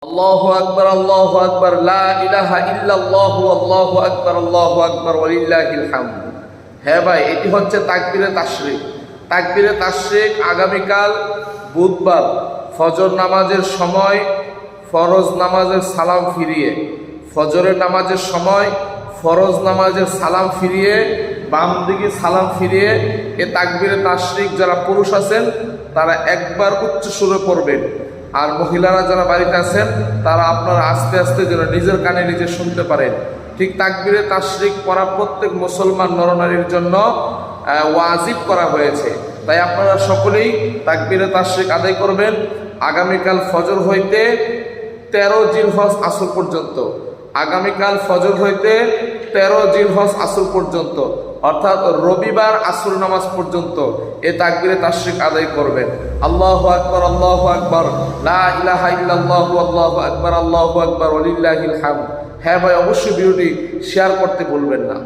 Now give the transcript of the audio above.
আল্লাহু আকবার আল্লাহু আকবার লা ইলাহা ইল্লাল্লাহু আল্লাহু আকবার ওয়ালিল্লাহিল হামদ। হ্যাঁ ভাই, এটি হচ্ছে তাকবীরে তাশরিক। তাকবীরে তাশরিক আগামীকাল বুধবার ফজর নামাজের সময় ফরজ নামাজের সালাম ফিরিয়ে, ফজরের নামাজের সময় ফরজ নামাজের সালাম ফিরিয়ে, বাম দিকে সালাম ফিরিয়ে এ তাকবীরে তাশরিক যারা পুরুষ আছেন তারা একবার উচ্চ সুরে পড়বেন, আর মহিলারা যারা বাড়িতে আছেন তারা আপনারা আস্তে আস্তে যেন নিজের কানে নিজে শুনতে পারেন। ঠিক তাকবীরে তাশরিক পড়া প্রত্যেক মুসলমান নরনারীর জন্য ওয়াজিব করা হয়েছে। তাই আপনারা সকলেই তাকবীরে তাশরিক আদায় করবেন আগামীকাল ফজর হইতে 13 জিলহজ আসর পর্যন্ত। আগামীকাল ফজর হইতে 13 জিলহজ আসর পর্যন্ত, অর্থাৎ রবিবার আসর নামাজ পর্যন্ত এ তাকবীরে তাশরিক আদায় করবেন। আল্লাহু আকবার আল্লাহু আকবার লা ইলাহা ইল্লাল্লাহু আল্লাহু আকবার ওয়ালিল্লাহিল হামদ। হ্যাঁ ভাই, অবশ্যই ভিডিওটি শেয়ার করতে ভুলবেন না।